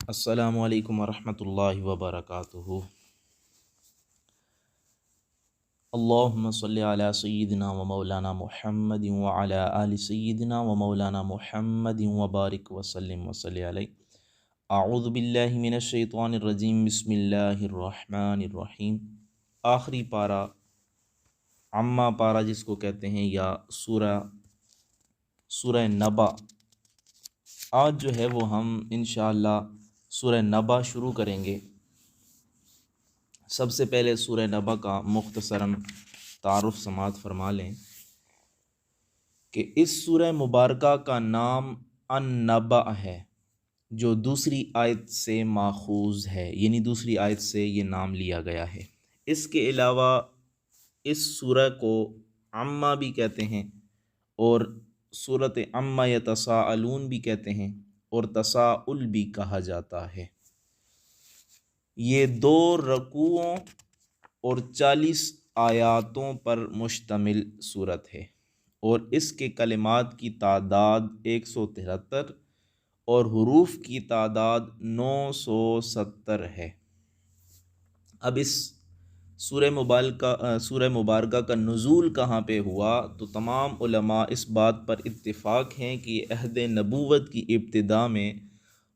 السلام علیکم ورحمۃ اللہ وبرکاتہ۔ اللہم صلی علی سیدنا و مولانا محمد وعلی آل سیدنا و مولانا محمد وبارک وسلم وصلی علیہ۔ اعوذ باللہ من الشیطان الرجیم، بسم اللہ الرحمن الرحیم۔ آخری پارہ، عما پارہ جس کو کہتے ہیں، یا سورہ نبا۔ آج جو ہے وہ ہم انشاءاللہ سورہ نبا شروع کریں گے۔ سب سے پہلے سورہ نبا کا مختصراً تعارف سماعت فرما لیں کہ اس سورہ مبارکہ کا نام النبأ ہے، جو دوسری آیت سے ماخوذ ہے، یعنی دوسری آیت سے یہ نام لیا گیا ہے۔ اس کے علاوہ اس سورہ کو عما بھی کہتے ہیں، اور سورۃ عما یتساءلون بھی کہتے ہیں، اور تساؤل بھی کہا جاتا ہے۔ یہ 2 رکوعوں اور 40 آیاتوں پر مشتمل صورت ہے، اور اس کے کلمات کی تعداد 173 اور حروف کی تعداد 970 ہے۔ اب اس سورہ مبارکہ کا نزول کہاں پہ ہوا، تو تمام علماء اس بات پر اتفاق ہیں کہ عہد نبوت کی ابتدا میں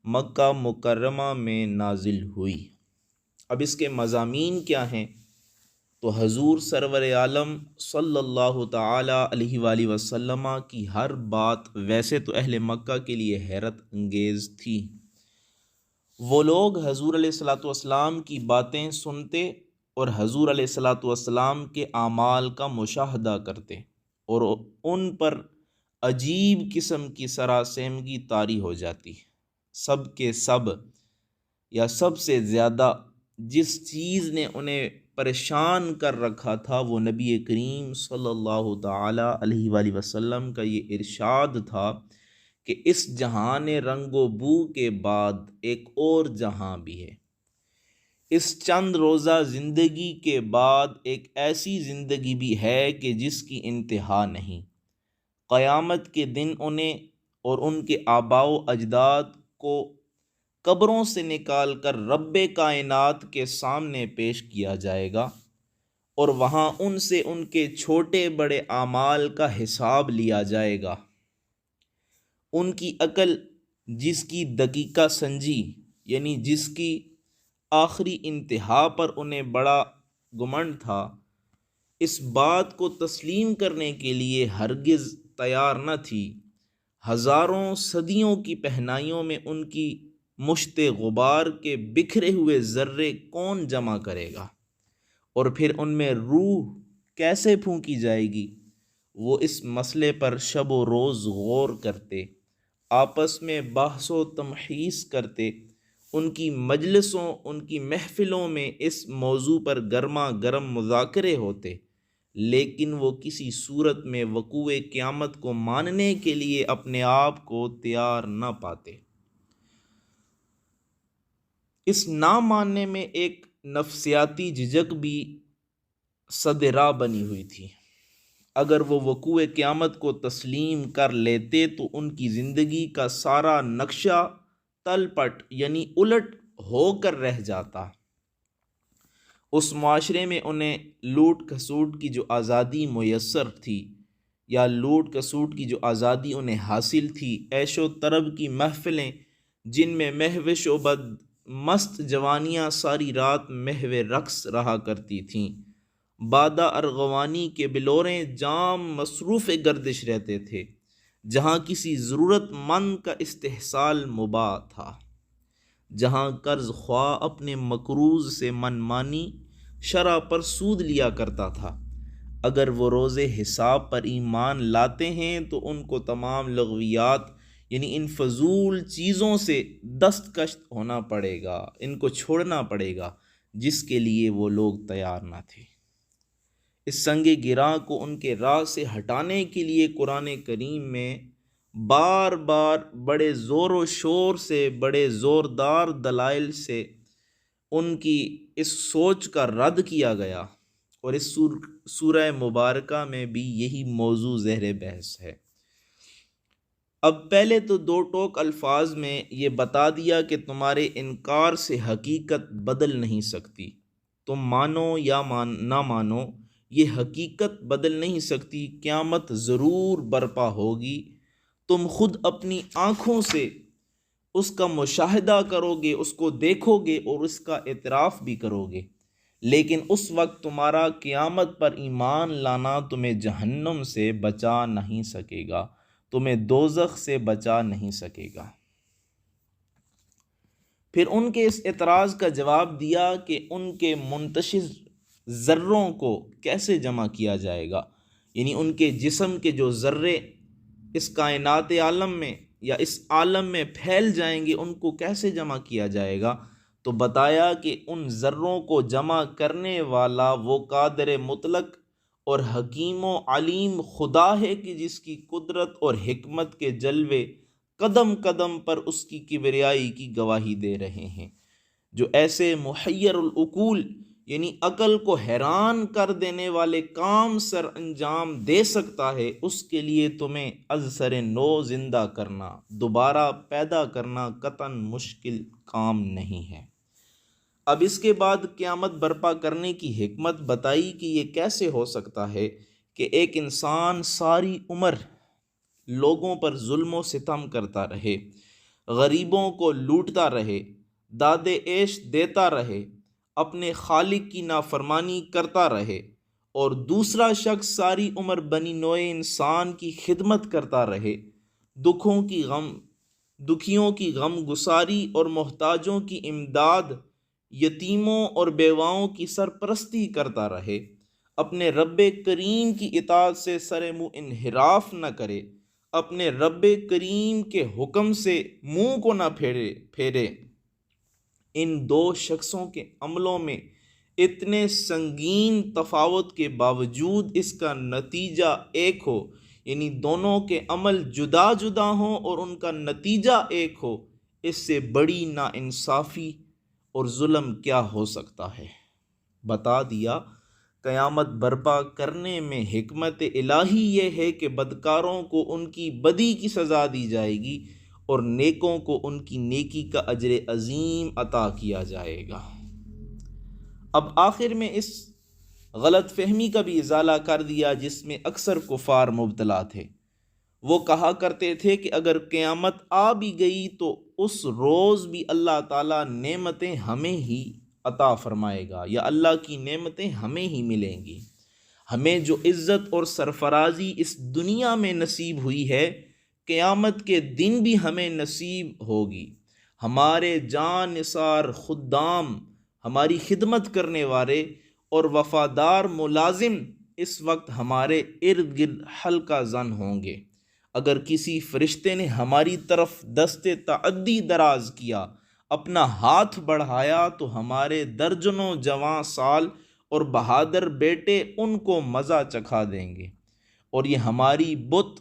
مکہ مکرمہ میں نازل ہوئی۔ اب اس کے مضامین کیا ہیں، تو حضور سرور عالم صلی اللہ تعالی علیہ وآلہ وسلم کی ہر بات ویسے تو اہل مکہ کے لیے حیرت انگیز تھی۔ وہ لوگ حضور علیہ الصلوۃ والسلام کی باتیں سنتے اور حضور علیہ الصلوۃ والسلام کے اعمال کا مشاہدہ کرتے، اور ان پر عجیب قسم کی سراسیمگی طاری ہو جاتی۔ سب کے سب، یا سب سے زیادہ جس چیز نے انہیں پریشان کر رکھا تھا، وہ نبی کریم صلی اللہ تعالی علیہ وآلہ وسلم کا یہ ارشاد تھا کہ اس جہان رنگ و بو کے بعد ایک اور جہاں بھی ہے۔ اس چند روزہ زندگی کے بعد ایک ایسی زندگی بھی ہے کہ جس کی انتہا نہیں۔ قیامت کے دن انہیں اور ان کے آباء و اجداد کو قبروں سے نکال کر رب کائنات کے سامنے پیش کیا جائے گا، اور وہاں ان سے ان کے چھوٹے بڑے اعمال کا حساب لیا جائے گا۔ ان کی عقل، جس کی دقیقہ سنجی، یعنی جس کی آخری انتہا پر انہیں بڑا گمنڈ تھا، اس بات کو تسلیم کرنے کے لیے ہرگز تیار نہ تھی۔ ہزاروں صدیوں کی پہنائیوں میں ان کی مشت غبار کے بکھرے ہوئے ذرے کون جمع کرے گا، اور پھر ان میں روح کیسے پھونکی جائے گی؟ وہ اس مسئلے پر شب و روز غور کرتے، آپس میں بحث و تمحیص کرتے۔ ان کی مجلسوں، ان کی محفلوں میں اس موضوع پر گرما گرم مذاکرے ہوتے، لیکن وہ کسی صورت میں وقوع قیامت کو ماننے کے لیے اپنے آپ کو تیار نہ پاتے۔ اس نہ ماننے میں ایک نفسیاتی جھجک بھی صد راہ بنی ہوئی تھی۔ اگر وہ وقوع قیامت کو تسلیم کر لیتے تو ان کی زندگی کا سارا نقشہ تل پٹ، یعنی الٹ ہو کر رہ جاتا۔ اس معاشرے میں انہیں لوٹ کھسوٹ کی جو آزادی میسر تھی، یا لوٹ کسوٹ کی جو آزادی انہیں حاصل تھی، عیش و طرب کی محفلیں جن میں مہوش و بد مست جوانیاں ساری رات محو رقص رہا کرتی تھیں، بادہ ارغوانی کے بلوریں جام مصروف گردش رہتے تھے، جہاں کسی ضرورت مند کا استحصال مباح تھا، جہاں قرض خواہ اپنے مقروض سے منمانی شرح پر سود لیا کرتا تھا۔ اگر وہ روز حساب پر ایمان لاتے ہیں تو ان کو تمام لغویات، یعنی ان فضول چیزوں سے دستکش ہونا پڑے گا، ان کو چھوڑنا پڑے گا جس کے لیے وہ لوگ تیار نہ تھے۔ اس سنگ گراں کو ان کے راہ سے ہٹانے کے لیے قرآن کریم میں بار بار بڑے زور و شور سے، بڑے زوردار دلائل سے ان کی اس سوچ کا رد کیا گیا، اور اس سورہ مبارکہ میں بھی یہی موضوع زیر بحث ہے۔ اب پہلے تو دو ٹوک الفاظ میں یہ بتا دیا کہ تمہارے انکار سے حقیقت بدل نہیں سکتی، تم مانو یا نہ مانو، یہ حقیقت بدل نہیں سکتی، قیامت ضرور برپا ہوگی، تم خود اپنی آنکھوں سے اس کا مشاہدہ کرو گے، اس کو دیکھو گے اور اس کا اعتراف بھی کرو گے، لیکن اس وقت تمہارا قیامت پر ایمان لانا تمہیں جہنم سے بچا نہیں سکے گا، تمہیں دوزخ سے بچا نہیں سکے گا۔ پھر ان کے اس اعتراض کا جواب دیا کہ ان کے منتشر ذروں کو کیسے جمع کیا جائے گا، یعنی ان کے جسم کے جو ذرے اس کائنات عالم میں یا اس عالم میں پھیل جائیں گے ان کو کیسے جمع کیا جائے گا، تو بتایا کہ ان ذروں کو جمع کرنے والا وہ قادر مطلق اور حکیم و علیم خدا ہے کہ جس کی قدرت اور حکمت کے جلوے قدم قدم پر اس کی کبریائی کی گواہی دے رہے ہیں، جو ایسے محیر العقول یعنی عقل کو حیران کر دینے والے کام سر انجام دے سکتا ہے، اس کے لیے تمہیں از سر نو زندہ کرنا، دوبارہ پیدا کرنا قطعاً مشکل کام نہیں ہے۔ اب اس کے بعد قیامت برپا کرنے کی حکمت بتائی کہ یہ کیسے ہو سکتا ہے کہ ایک انسان ساری عمر لوگوں پر ظلم و ستم کرتا رہے، غریبوں کو لوٹتا رہے، داد عیش دیتا رہے، اپنے خالق کی نافرمانی کرتا رہے، اور دوسرا شخص ساری عمر بنی نوع انسان کی خدمت کرتا رہے، دکھیوں کی غم گساری اور محتاجوں کی امداد، یتیموں اور بیواؤں کی سرپرستی کرتا رہے، اپنے رب کریم کی اطاعت سے سر منہ انحراف نہ کرے، اپنے رب کریم کے حکم سے منہ کو نہ پھیرے، ان دو شخصوں کے عملوں میں اتنے سنگین تفاوت کے باوجود اس کا نتیجہ ایک ہو، یعنی دونوں کے عمل جدا جدا ہوں اور ان کا نتیجہ ایک ہو، اس سے بڑی ناانصافی اور ظلم کیا ہو سکتا ہے۔ بتا دیا قیامت برپا کرنے میں حکمت الہی یہ ہے کہ بدکاروں کو ان کی بدی کی سزا دی جائے گی اور نیکوں کو ان کی نیکی کا اجر عظیم عطا کیا جائے گا۔ اب آخر میں اس غلط فہمی کا بھی ازالہ کر دیا جس میں اکثر کفار مبتلا تھے۔ وہ کہا کرتے تھے کہ اگر قیامت آ بھی گئی تو اس روز بھی اللہ تعالیٰ نعمتیں ہمیں ہی عطا فرمائے گا، یا اللہ کی نعمتیں ہمیں ہی ملیں گی، ہمیں جو عزت اور سرفرازی اس دنیا میں نصیب ہوئی ہے قیامت کے دن بھی ہمیں نصیب ہوگی، ہمارے جان نثار خدام، ہماری خدمت کرنے والے اور وفادار ملازم اس وقت ہمارے ارد گرد حلقہ زن ہوں گے۔ اگر کسی فرشتے نے ہماری طرف دست تعدی دراز کیا، اپنا ہاتھ بڑھایا، تو ہمارے درجنوں جوان سال اور بہادر بیٹے ان کو مزہ چکھا دیں گے، اور یہ ہماری بت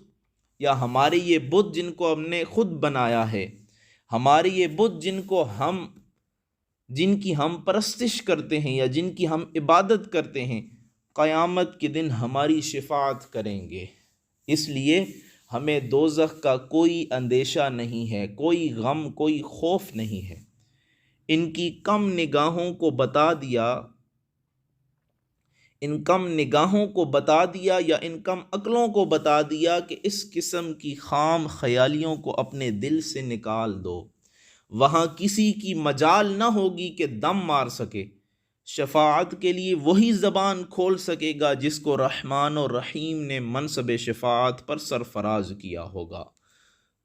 یا ہمارے یہ بت جن کو ہم نے خود بنایا ہے، ہمارے یہ بت جن کی ہم پرستش کرتے ہیں یا جن کی ہم عبادت کرتے ہیں، قیامت کے دن ہماری شفاعت کریں گے۔ اس لیے ہمیں دوزخ کا کوئی اندیشہ نہیں ہے، کوئی غم، کوئی خوف نہیں ہے۔ ان کی کم نگاہوں کو بتا دیا یا ان کم عقلوں کو بتا دیا کہ اس قسم کی خام خیالیوں کو اپنے دل سے نکال دو، وہاں کسی کی مجال نہ ہوگی کہ دم مار سکے، شفاعت کے لیے وہی زبان کھول سکے گا جس کو رحمان اور رحیم نے منصب شفاعت پر سرفراز کیا ہوگا۔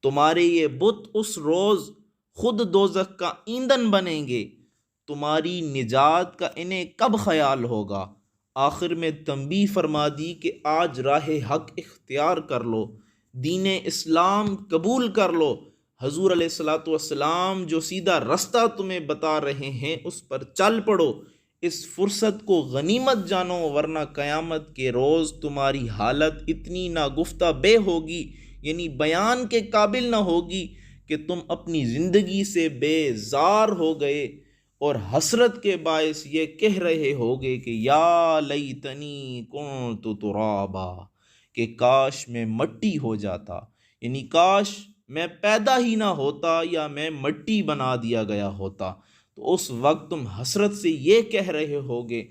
تمہارے یہ بت اس روز خود دوزخ کا ایندھن بنیں گے، تمہاری نجات کا انہیں کب خیال ہوگا؟ آخر میں تنبیہ فرما دی کہ آج راہ حق اختیار کر لو، دین اسلام قبول کر لو، حضور علیہ الصلوۃ والسلام جو سیدھا رستہ تمہیں بتا رہے ہیں اس پر چل پڑو، اس فرصت کو غنیمت جانو، ورنہ قیامت کے روز تمہاری حالت اتنی ناگفتہ بے ہوگی، یعنی بیان کے قابل نہ ہوگی کہ تم اپنی زندگی سے بیزار ہو گئے اور حسرت کے باعث یہ کہہ رہے ہوگے کہ یا لیتنی کنت ترابا، کہ کاش میں مٹی ہو جاتا، یعنی کاش میں پیدا ہی نہ ہوتا یا میں مٹی بنا دیا گیا ہوتا، تو اس وقت تم حسرت سے یہ کہہ رہے ہوگے،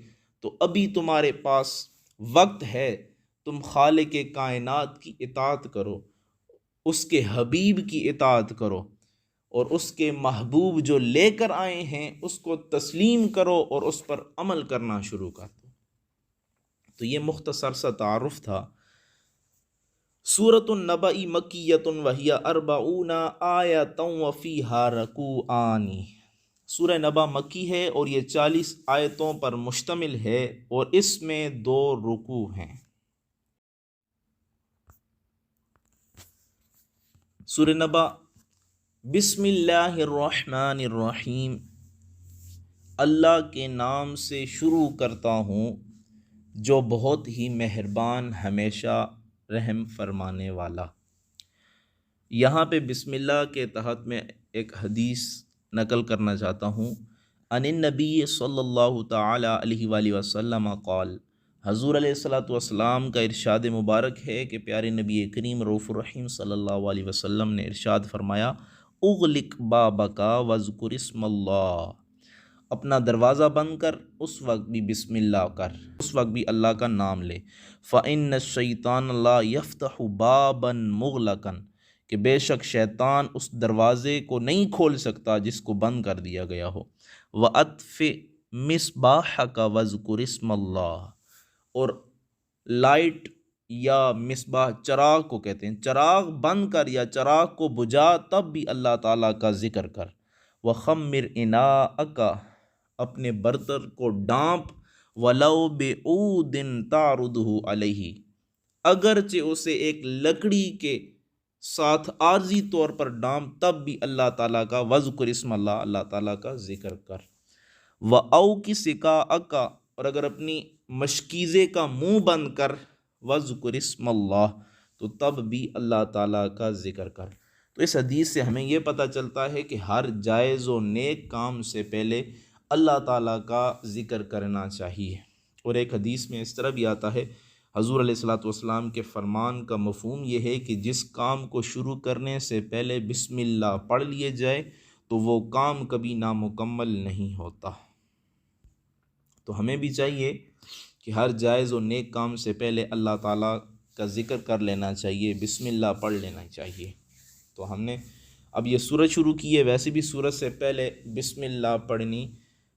تو ابھی تمہارے پاس وقت ہے، تم خالق کائنات کی اطاعت کرو، اس کے حبیب کی اطاعت کرو، اور اس کے محبوب جو لے کر آئے ہیں اس کو تسلیم کرو اور اس پر عمل کرنا شروع کر دو۔ تو یہ مختصر سا تعارف تھا۔ سورۃ النبأ مکیۃ وہی 40 آیۃ وفیہا رکوعان۔ سورہ نبا مکی ہے اور یہ 40 آیتوں پر مشتمل ہے اور اس میں 2 رکوع ہیں۔ سورہ نبا۔ بسم اللہ الرحمن الرحیم، اللہ کے نام سے شروع کرتا ہوں جو بہت ہی مہربان، ہمیشہ رحم فرمانے والا۔ یہاں پہ بسم اللہ کے تحت میں ایک حدیث نقل کرنا چاہتا ہوں۔ ان النبی صلی اللہ تعالی علیہ وآلہ وسلم قال، حضور علیہ الصلاۃ والسلام کا ارشاد مبارک ہے کہ پیارے نبی کریم رؤوف الرحیم صلی اللہ علیہ وسلم نے ارشاد فرمایا، اغلق بابک واذکر اسم اللہ، اپنا دروازہ بند کر، اس وقت بھی بسم اللہ کر، اس وقت بھی اللہ کا نام لے۔ فإن الشیطان لا یفتح بابا مغلقا، کہ بے شک شیطان اس دروازے کو نہیں کھول سکتا جس کو بند کر دیا گیا ہو۔ وَأَطْفِئْ مِصْبَاحَكَ وَاذْكُرِ اسْمَ اللَّهِ، اور لائٹ یا مصباح چراغ کو کہتے ہیں، چراغ بند کر یا چراغ کو بجھا تب بھی اللہ تعالیٰ کا ذکر کر۔ وَخَمِّرْ إِنَاءَكَ، اپنے برتن کو ڈانپ، وَلَوْ بِعُودٍ تَعْرُضُهُ عَلَيْهِ، اگرچہ اسے ایک لکڑی کے ساتھ عارضی طور پر ڈانپ، تب بھی اللہ تعالیٰ کا وذکر اسم اللہ، اللہ تعالیٰ کا ذکر کر۔ وَأَوْكِ سِقَاءَكَ، اور اگر اپنی مشکیزے کا منہ بند کر، وذکر اسم اللہ، تو تب بھی اللہ تعالیٰ کا ذکر کر۔ تو اس حدیث سے ہمیں یہ پتہ چلتا ہے کہ ہر جائز و نیک کام سے پہلے اللہ تعالیٰ کا ذکر کرنا چاہیے۔ اور ایک حدیث میں اس طرح بھی آتا ہے، حضور علیہ الصلاۃ والسلام کے فرمان کا مفہوم یہ ہے کہ جس کام کو شروع کرنے سے پہلے بسم اللہ پڑھ لیے جائے تو وہ کام کبھی نامکمل نہیں ہوتا۔ تو ہمیں بھی چاہیے کہ ہر جائز و نیک کام سے پہلے اللہ تعالیٰ کا ذکر کر لینا چاہیے، بسم اللہ پڑھ لینا چاہیے۔ تو ہم نے اب یہ سورت شروع کی ہے، ویسے بھی سورت سے پہلے بسم اللہ پڑھنی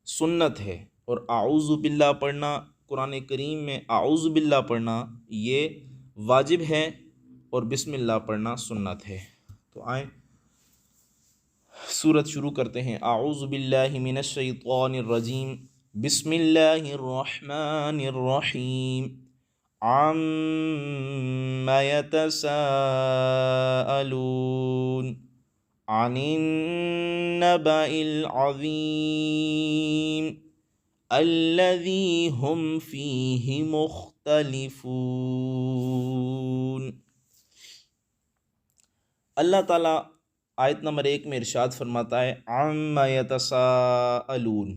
سنت ہے، اور اعوذ باللہ پڑھنا، قرآن کریم میں اعوذ باللہ پڑھنا یہ واجب ہے اور بسم اللہ پڑھنا سنت ہے۔ تو آئیں سورت شروع کرتے ہیں۔ اعوذ باللہ من الشیطان الرجیم، بسم اللہ الرحمن الرحیم، عَمَّ يَتَسَاءَلُونَ عَنِ النَّبَإِ الْعَظِيمِ الَّذِي هُمْ فِيهِ مُخْتَلِفُونَ۔ اللہ تعالیٰ آیت نمبر 1 میں ارشاد فرماتا ہے، عَمَّ يَتَسَاءَلُونَ،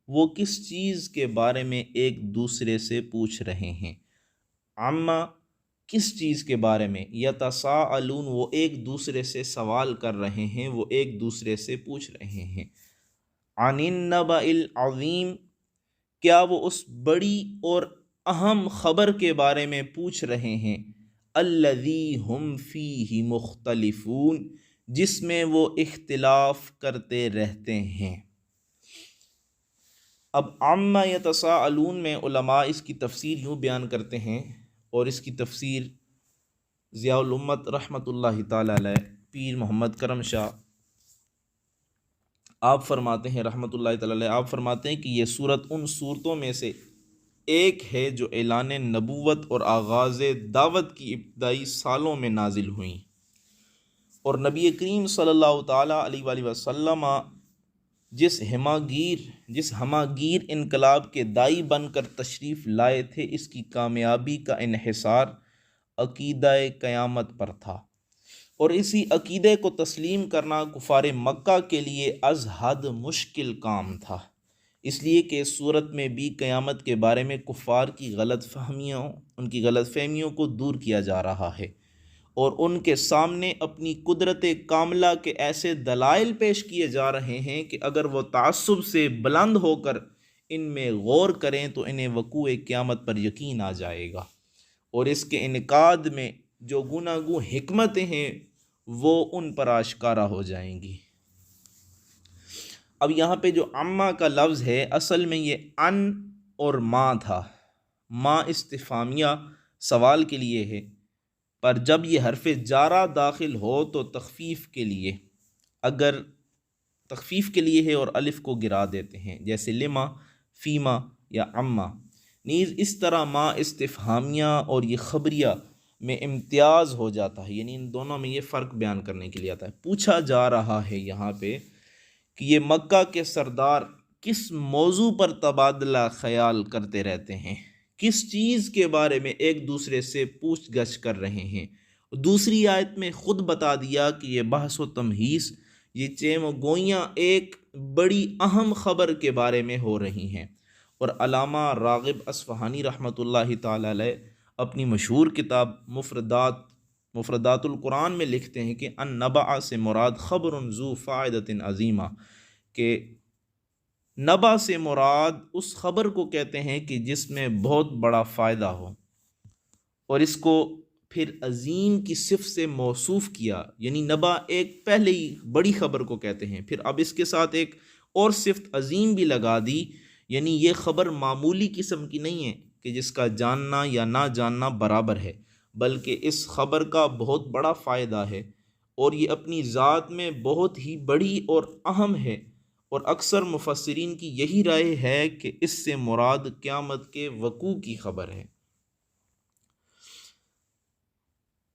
وہ کس چیز کے بارے میں ایک دوسرے سے پوچھ رہے ہیں۔ عَمَّ کس چیز کے بارے میں، یتساءلون وہ ایک دوسرے سے سوال کر رہے ہیں، وہ ایک دوسرے سے پوچھ رہے ہیں۔ عن النبأ العظیم، کیا وہ اس بڑی اور اہم خبر کے بارے میں پوچھ رہے ہیں، الذی ہم فیہ مختلفون، جس میں وہ اختلاف کرتے رہتے ہیں۔ اب عم یتساءلون میں علماء اس کی تفسیر یوں بیان کرتے ہیں، اور اس کی تفسیر ضیاء الامت رحمۃ اللہ تعالی علیہ پیر محمد کرم شاہ آپ فرماتے ہیں رحمۃ اللہ تعالی علیہ، آپ فرماتے ہیں کہ یہ صورت ان صورتوں میں سے ایک ہے جو اعلان نبوت اور آغاز دعوت کی ابتدائی سالوں میں نازل ہوئیں، اور نبی کریم صلی اللہ تعالی علیہ وآلہ وسلم جس ہماگیر انقلاب کے دائی بن کر تشریف لائے تھے، اس کی کامیابی کا انحصار عقیدہ قیامت پر تھا، اور اسی عقیدے کو تسلیم کرنا کفار مکہ کے لیے از حد مشکل کام تھا، اس لیے کہ اس صورت میں بھی قیامت کے بارے میں کفار کی غلط فہمیوں کو دور کیا جا رہا ہے، اور ان کے سامنے اپنی قدرت کاملہ کے ایسے دلائل پیش کیے جا رہے ہیں کہ اگر وہ تعصب سے بلند ہو کر ان میں غور کریں تو انہیں وقوع قیامت پر یقین آ جائے گا، اور اس کے انعقاد میں جو گوناگوں حکمتیں ہیں وہ ان پر آشکارا ہو جائیں گی۔ اب یہاں پہ جو عما کا لفظ ہے اصل میں یہ ان اور ما تھا۔ ما استفہامیہ سوال کے لیے ہے، پر جب یہ حرف جارہ داخل ہو تو تخفیف کے لیے، اگر تخفیف کے لیے ہے اور الف کو گرا دیتے ہیں، جیسے لما، فیما یا عما۔ نیز اس طرح ما استفہامیہ اور یہ خبریہ میں امتیاز ہو جاتا ہے، یعنی ان دونوں میں یہ فرق بیان کرنے کے لیے آتا ہے۔ پوچھا جا رہا ہے یہاں پہ کہ یہ مکہ کے سردار کس موضوع پر تبادلہ خیال کرتے رہتے ہیں، کس چیز کے بارے میں ایک دوسرے سے پوچھ گچھ کر رہے ہیں۔ دوسری آیت میں خود بتا دیا کہ یہ بحث و تمہیس، یہ چیم و گوئیاں ایک بڑی اہم خبر کے بارے میں ہو رہی ہیں۔ اور علامہ راغب اصفہانی رحمۃ اللہ تعالی علیہ اپنی مشہور کتاب مفردات القرآن میں لکھتے ہیں کہ ان نبع سے مراد خبر ذو فائدۃ عظیمہ، کہ نبع سے مراد اس خبر کو کہتے ہیں کہ جس میں بہت بڑا فائدہ ہو، اور اس کو پھر عظیم کی صفت سے موصوف کیا، یعنی نبع ایک پہلے ہی بڑی خبر کو کہتے ہیں، پھر اب اس کے ساتھ ایک اور صفت عظیم بھی لگا دی، یعنی یہ خبر معمولی قسم کی نہیں ہے کہ جس کا جاننا یا نہ جاننا برابر ہے، بلکہ اس خبر کا بہت بڑا فائدہ ہے، اور یہ اپنی ذات میں بہت ہی بڑی اور اہم ہے۔ اور اکثر مفسرین کی یہی رائے ہے کہ اس سے مراد قیامت کے وقوع کی خبر ہے۔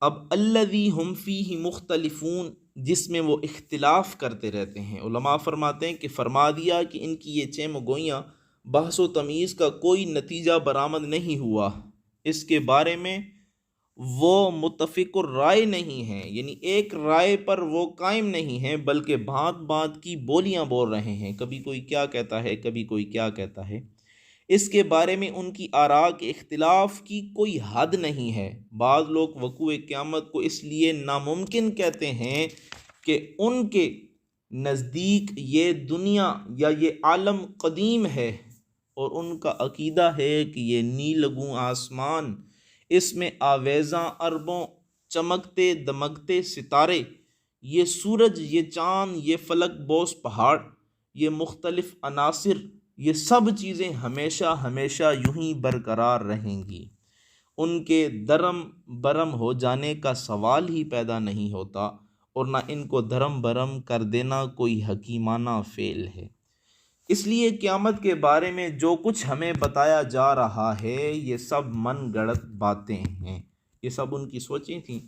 اب الذی ہم فیہ مختلفون، جس میں وہ اختلاف کرتے رہتے ہیں، علماء فرماتے ہیں کہ فرما دیا کہ ان کی یہ چیم و گوئیاں بحث و تمیز کا کوئی نتیجہ برآمد نہیں ہوا، اس کے بارے میں وہ متفق الرائے نہیں ہیں، یعنی ایک رائے پر وہ قائم نہیں ہیں، بلکہ بھانت بھانت کی بولیاں بول رہے ہیں، کبھی کوئی کیا کہتا ہے، کبھی کوئی کیا کہتا ہے۔ اس کے بارے میں ان کی آراء کے اختلاف کی کوئی حد نہیں ہے۔ بعض لوگ وقوع قیامت کو اس لیے ناممکن کہتے ہیں کہ ان کے نزدیک یہ دنیا یا یہ عالم قدیم ہے، اور ان کا عقیدہ ہے کہ یہ نیلگوں آسمان، اس میں آویزاں اربوں چمکتے دمکتے ستارے، یہ سورج، یہ چاند، یہ فلک بوس پہاڑ، یہ مختلف عناصر، یہ سب چیزیں ہمیشہ ہمیشہ یوں ہی برقرار رہیں گی، ان کے درم برم ہو جانے کا سوال ہی پیدا نہیں ہوتا، اور نہ ان کو دھرم برم کر دینا کوئی حکیمانہ فعل ہے۔ اس لیے قیامت کے بارے میں جو کچھ ہمیں بتایا جا رہا ہے یہ سب من گڑت باتیں ہیں، یہ سب ان کی سوچیں تھیں،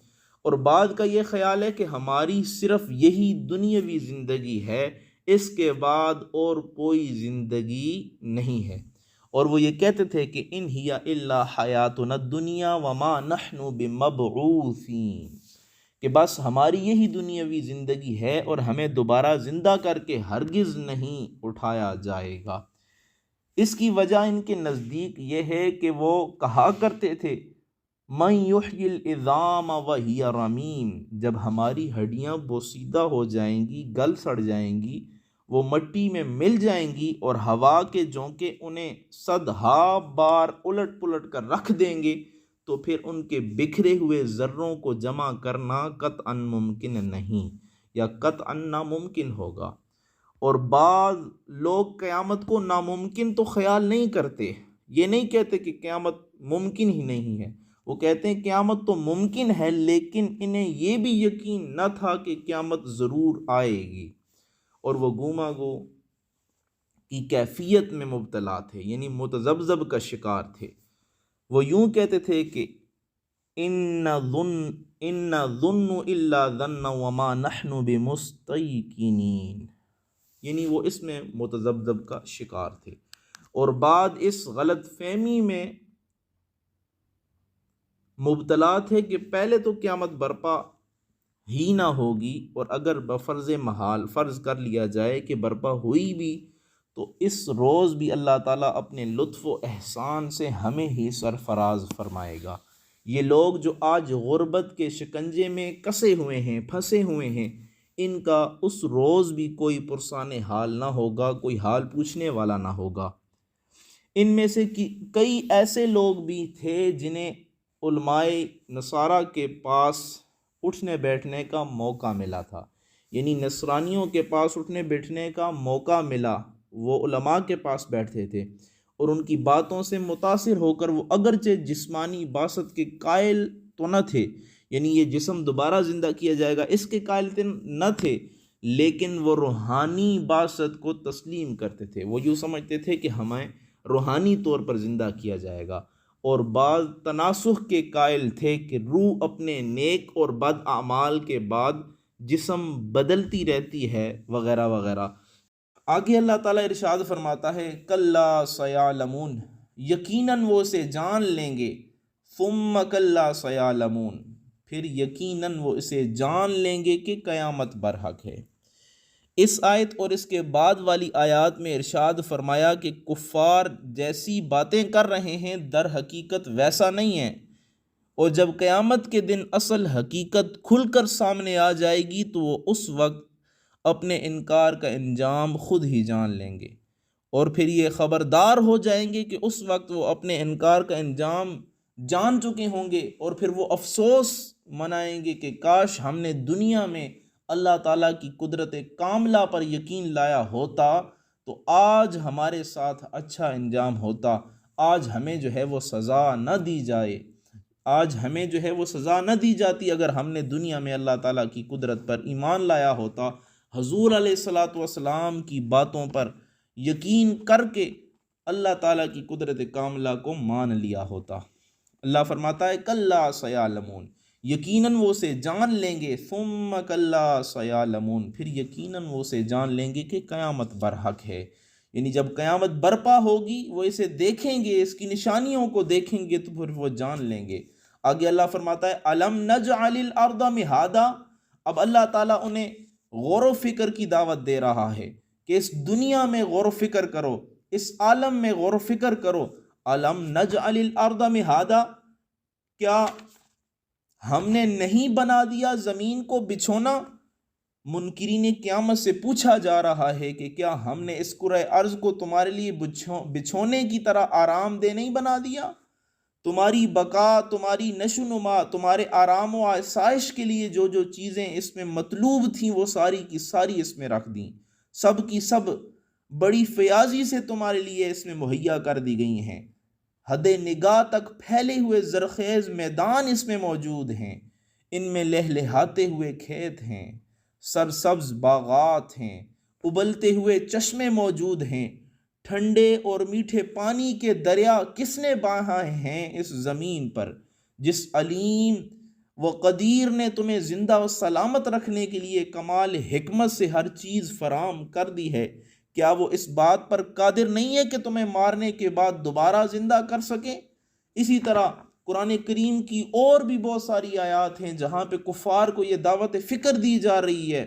اور بعد کا یہ خیال ہے کہ ہماری صرف یہی دنیاوی زندگی ہے، اس کے بعد اور کوئی زندگی نہیں ہے۔ اور وہ یہ کہتے تھے کہ ان ہی الا حیاتنا الدنیا وما نحن بمبعوثین، کہ بس ہماری یہی دنیاوی زندگی ہے اور ہمیں دوبارہ زندہ کر کے ہرگز نہیں اٹھایا جائے گا۔ اس کی وجہ ان کے نزدیک یہ ہے کہ وہ کہا کرتے تھے من یحیی العظام وہی رمیم، جب ہماری ہڈیاں بوسیدہ ہو جائیں گی، گل سڑ جائیں گی، وہ مٹی میں مل جائیں گی، اور ہوا کے جھونکے انہیں صدہا بار الٹ پلٹ کر رکھ دیں گے، تو پھر ان کے بکھرے ہوئے ذروں کو جمع کرنا قطعاً ممکن نہیں، یا قطعاً ناممکن ہوگا۔ اور بعض لوگ قیامت کو ناممکن تو خیال نہیں کرتے، یہ نہیں کہتے کہ قیامت ممکن ہی نہیں ہے، وہ کہتے ہیں قیامت تو ممکن ہے، لیکن انہیں یہ بھی یقین نہ تھا کہ قیامت ضرور آئے گی، اور وہ گوما گو کی کیفیت میں مبتلا تھے، یعنی متذبذب کا شکار تھے۔ وہ یوں کہتے تھے کہ ان ظن الا ظن وما نحن بمستيقنين، یعنی وہ اس میں متذبذب کا شکار تھے، اور بعد اس غلط فہمی میں مبتلا تھے کہ پہلے تو قیامت برپا ہی نہ ہوگی، اور اگر بفرض محال فرض کر لیا جائے کہ برپا ہوئی بھی تو اس روز بھی اللہ تعالیٰ اپنے لطف و احسان سے ہمیں ہی سرفراز فرمائے گا، یہ لوگ جو آج غربت کے شکنجے میں کسے ہوئے ہیں، پھنسے ہوئے ہیں، ان کا اس روز بھی کوئی پرسان حال نہ ہوگا، کوئی حال پوچھنے والا نہ ہوگا۔ ان میں سے کئی ایسے لوگ بھی تھے جنہیں علماء نصارہ کے پاس اٹھنے بیٹھنے کا موقع ملا تھا، یعنی نصرانیوں کے پاس اٹھنے بیٹھنے کا موقع ملا، وہ علماء کے پاس بیٹھتے تھے اور ان کی باتوں سے متاثر ہو کر وہ اگرچہ جسمانی باسط کے قائل تو نہ تھے، یعنی یہ جسم دوبارہ زندہ کیا جائے گا اس کے قائل نہ تھے، لیکن وہ روحانی باسط کو تسلیم کرتے تھے۔ وہ یوں سمجھتے تھے کہ ہمیں روحانی طور پر زندہ کیا جائے گا، اور بعض تناسخ کے قائل تھے کہ روح اپنے نیک اور بد اعمال کے بعد جسم بدلتی رہتی ہے وغیرہ وغیرہ۔ آگے اللہ تعالیٰ ارشاد فرماتا ہے کلا سیعلمون، یقیناً وہ اسے جان لیں گے، ثم کلا سیعلمون، پھر یقیناً وہ اسے جان لیں گے کہ قیامت برحق ہے۔ اس آیت اور اس کے بعد والی آیات میں ارشاد فرمایا کہ کفار جیسی باتیں کر رہے ہیں در حقیقت ویسا نہیں ہے، اور جب قیامت کے دن اصل حقیقت کھل کر سامنے آ جائے گی تو وہ اس وقت اپنے انکار کا انجام خود ہی جان لیں گے، اور پھر یہ خبردار ہو جائیں گے کہ اس وقت وہ اپنے انکار کا انجام جان چکے ہوں گے، اور پھر وہ افسوس منائیں گے کہ کاش ہم نے دنیا میں اللہ تعالیٰ کی قدرت کاملہ پر یقین لایا ہوتا تو آج ہمارے ساتھ اچھا انجام ہوتا، آج ہمیں جو ہے وہ سزا نہ دی جائے، آج ہمیں جو ہے وہ سزا نہ دی جاتی اگر ہم نے دنیا میں اللہ تعالیٰ کی قدرت پر ایمان لایا ہوتا، حضور علیہ الصلاۃ والسلام کی باتوں پر یقین کر کے اللہ تعالیٰ کی قدرت کاملہ کو مان لیا ہوتا۔ اللہ فرماتا ہے کلا سیعلمون، یقیناً وہ اسے جان لیں گے، ثم کلا سیعلمون، پھر یقیناً وہ اسے جان لیں گے کہ قیامت برحق ہے، یعنی جب قیامت برپا ہوگی وہ اسے دیکھیں گے، اس کی نشانیوں کو دیکھیں گے تو پھر وہ جان لیں گے۔ آگے اللہ فرماتا ہے الم نجعل الارض مہادا، اب اللہ تعالیٰ انہیں غور و فکر کی دعوت دے رہا ہے کہ اس دنیا میں غور و فکر کرو، اس عالم میں غور و فکر کرو۔ الم نجعل الارض مہادا، کیا ہم نے نہیں بنا دیا زمین کو بچھونا؟ منکرین قیامت سے پوچھا جا رہا ہے کہ کیا ہم نے اس کرۂ ارض کو تمہارے لیے بچھونے کی طرح آرام دہ نہیں بنا دیا؟ تمہاری بقا، تمہاری نشو و نما، تمہارے آرام و آسائش کے لیے جو جو چیزیں اس میں مطلوب تھیں وہ ساری کی ساری اس میں رکھ دیں، سب کی سب بڑی فیاضی سے تمہارے لیے اس میں مہیا کر دی گئی ہیں، حد نگاہ تک پھیلے ہوئے زرخیز میدان اس میں موجود ہیں، ان میں لہلہاتے ہوئے کھیت ہیں، سرسبز باغات ہیں، ابلتے ہوئے چشمے موجود ہیں، ٹھنڈے اور میٹھے پانی کے دریا کس نے بہائے ہیں اس زمین پر؟ جس علیم و قدیر نے تمہیں زندہ و سلامت رکھنے کے لیے کمال حکمت سے ہر چیز فراہم کر دی ہے، کیا وہ اس بات پر قادر نہیں ہے کہ تمہیں مارنے کے بعد دوبارہ زندہ کر سکے؟ اسی طرح قرآن کریم کی اور بھی بہت ساری آیات ہیں جہاں پہ کفار کو یہ دعوت فکر دی جا رہی ہے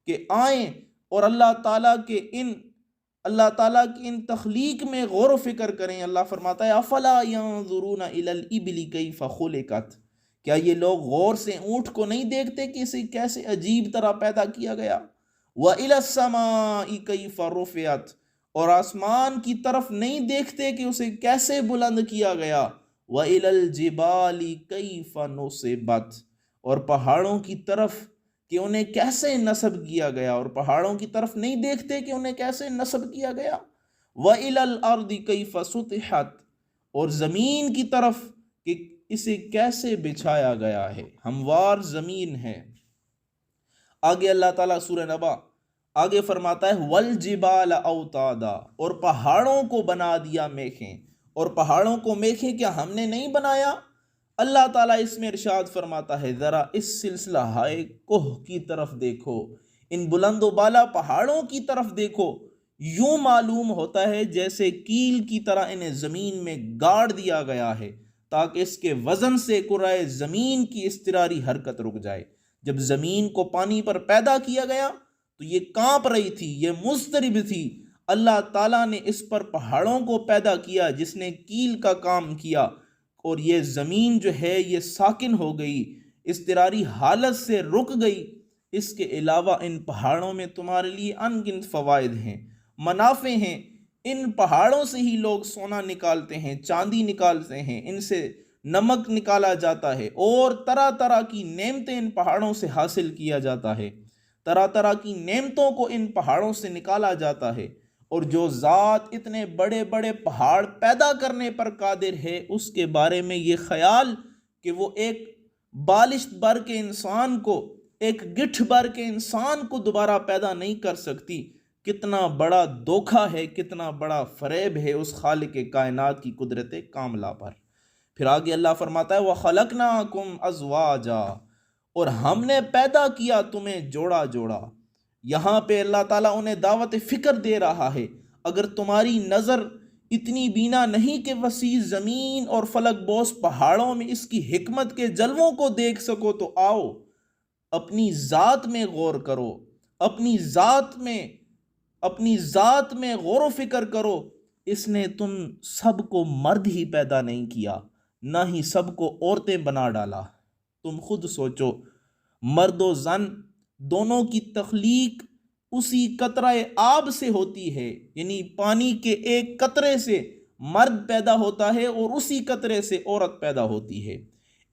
کہ آئیں اور اللہ تعالیٰ کی ان تخلیق میں غور و فکر کریں۔ اللہ فرماتا ہے افلا ينظرون الى الابل كيف خلقت، کیا یہ لوگ غور سے اونٹ کو نہیں دیکھتے کہ اسے کیسے عجیب طرح پیدا کیا گیا؟ وَإِلَى السَّمَاءِ كَيْفَ رُفِعَتْ، اور آسمان کی طرف نہیں دیکھتے کہ اسے کیسے بلند کیا گیا؟ وَإِلَى الْجِبَالِ كَيْفَ نُصِبَتْ، اور پہاڑوں کی طرف کہ انہیں کیسے نصب کیا گیا، اور پہاڑوں کی طرف نہیں دیکھتے کہ انہیں کیسے نصب کیا گیا؟ وَإِلَى الْأَرْضِ كَيْفَ سُطِحَتْ، اور زمین کی طرف کہ اسے کیسے بچھایا گیا ہے، ہموار زمین ہے۔ آگے اللہ تعالیٰ سورہ نبا آگے فرماتا ہے وَالْجِبَالَ أَوْتَادًا، اور پہاڑوں کو بنا دیا میخیں، اور پہاڑوں کو میخیں کیا ہم نے نہیں بنایا؟ اللہ تعالیٰ اس میں ارشاد فرماتا ہے ذرا اس سلسلہ ہائے کوہ کی طرف دیکھو، ان بلند و بالا پہاڑوں کی طرف دیکھو، یوں معلوم ہوتا ہے جیسے کیل کی طرح انہیں زمین میں گاڑ دیا گیا ہے تاکہ اس کے وزن سے کرۂ زمین کی اضطراری حرکت رک جائے۔ جب زمین کو پانی پر پیدا کیا گیا تو یہ کانپ رہی تھی، یہ مضطرب تھی، اللہ تعالیٰ نے اس پر پہاڑوں کو پیدا کیا جس نے کیل کا کام کیا، اور یہ زمین جو ہے یہ ساکن ہو گئی، اضطراری حالت سے رک گئی، اس کے علاوہ ان پہاڑوں میں تمہارے لیے ان گنت فوائد ہیں، منافع ہیں۔ ان پہاڑوں سے ہی لوگ سونا نکالتے ہیں، چاندی نکالتے ہیں، ان سے نمک نکالا جاتا ہے، اور طرح طرح کی نعمتیں ان پہاڑوں سے حاصل کیا جاتا ہے، طرح طرح کی نعمتوں کو ان پہاڑوں سے نکالا جاتا ہے۔ اور جو ذات اتنے بڑے بڑے پہاڑ پیدا کرنے پر قادر ہے، اس کے بارے میں یہ خیال کہ وہ ایک بالشت بھر کے انسان کو، ایک گٹھ بھر کے انسان کو دوبارہ پیدا نہیں کر سکتی، کتنا بڑا دھوکہ ہے، کتنا بڑا فریب ہے اس خالق کائنات کی قدرت کاملہ پر۔ پھر آگے اللہ فرماتا ہے وَخَلَقْنَاكُمْ أَزْوَاجًا، اور ہم نے پیدا کیا تمہیں جوڑا جوڑا۔ یہاں پہ اللہ تعالیٰ انہیں دعوت فکر دے رہا ہے، اگر تمہاری نظر اتنی بینا نہیں کہ وسیع زمین اور فلک بوس پہاڑوں میں اس کی حکمت کے جلووں کو دیکھ سکو، تو آؤ اپنی ذات میں غور کرو، اپنی ذات میں غور و فکر کرو۔ اس نے تم سب کو مرد ہی پیدا نہیں کیا، نہ ہی سب کو عورتیں بنا ڈالا۔ تم خود سوچو، مرد و زن دونوں کی تخلیق اسی قطرہ آب سے ہوتی ہے، یعنی پانی کے ایک قطرے سے مرد پیدا ہوتا ہے اور اسی قطرے سے عورت پیدا ہوتی ہے،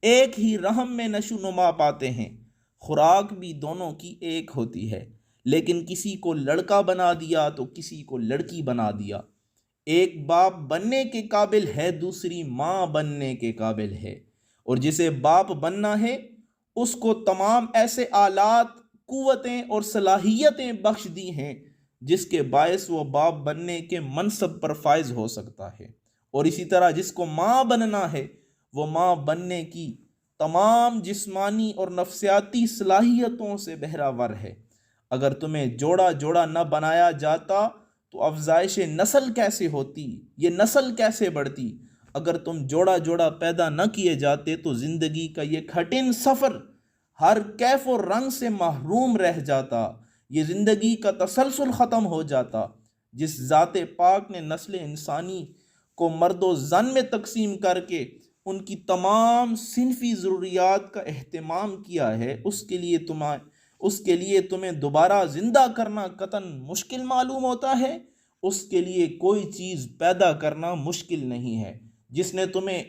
ایک ہی رحم میں نشو نما پاتے ہیں، خوراک بھی دونوں کی ایک ہوتی ہے، لیکن کسی کو لڑکا بنا دیا تو کسی کو لڑکی بنا دیا۔ ایک باپ بننے کے قابل ہے، دوسری ماں بننے کے قابل ہے، اور جسے باپ بننا ہے اس کو تمام ایسے آلات، قوتیں اور صلاحیتیں بخش دی ہیں جس کے باعث وہ باپ بننے کے منصب پر فائز ہو سکتا ہے، اور اسی طرح جس کو ماں بننا ہے وہ ماں بننے کی تمام جسمانی اور نفسیاتی صلاحیتوں سے بہرہ ہے۔ اگر تمہیں جوڑا جوڑا نہ بنایا جاتا تو افزائش نسل کیسے ہوتی، یہ نسل کیسے بڑھتی؟ اگر تم جوڑا جوڑا پیدا نہ کیے جاتے تو زندگی کا یہ کٹھن سفر ہر کیف و رنگ سے محروم رہ جاتا، یہ زندگی کا تسلسل ختم ہو جاتا۔ جس ذات پاک نے نسل انسانی کو مرد و زن میں تقسیم کر کے ان کی تمام صنفی ضروریات کا اہتمام کیا ہے، اس کے لیے تمہیں دوبارہ زندہ کرنا قطعاً مشکل معلوم ہوتا ہے؟ اس کے لیے کوئی چیز پیدا کرنا مشکل نہیں ہے۔ جس نے تمہیں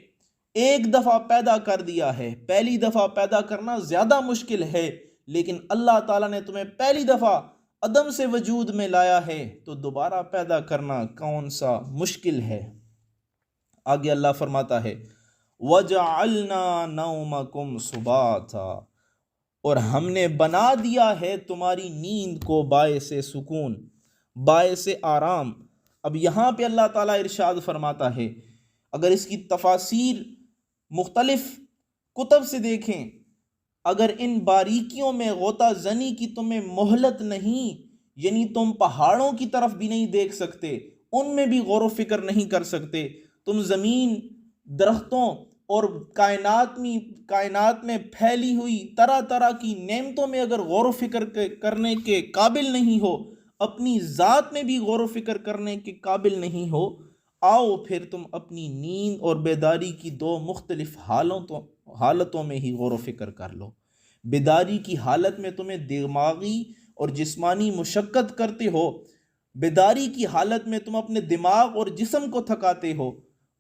ایک دفعہ پیدا کر دیا ہے، پہلی دفعہ پیدا کرنا زیادہ مشکل ہے، لیکن اللہ تعالیٰ نے تمہیں پہلی دفعہ عدم سے وجود میں لایا ہے، تو دوبارہ پیدا کرنا کون سا مشکل ہے؟ آگے اللہ فرماتا ہے وَجَعَلْنَا نَوْمَكُمْ سُبَاتًا، اور ہم نے بنا دیا ہے تمہاری نیند کو باعث سکون، باعث آرام۔ اب یہاں پہ اللہ تعالیٰ ارشاد فرماتا ہے، اگر اس کی تفاسیر مختلف کتب سے دیکھیں، اگر ان باریکیوں میں غوطہ زنی کی تمہیں مہلت نہیں، یعنی تم پہاڑوں کی طرف بھی نہیں دیکھ سکتے، ان میں بھی غور و فکر نہیں کر سکتے، تم زمین، درختوں اور کائنات میں پھیلی ہوئی طرح طرح کی نعمتوں میں اگر غور و فکر کرنے کے قابل نہیں ہو، اپنی ذات میں بھی غور و فکر کرنے کے قابل نہیں ہو، آؤ پھر تم اپنی نیند اور بیداری کی دو مختلف حالتوں میں ہی غور و فکر کر لو۔ بیداری کی حالت میں تمہیں دماغی اور جسمانی مشقت کرتے ہو، بیداری کی حالت میں تم اپنے دماغ اور جسم کو تھکاتے ہو،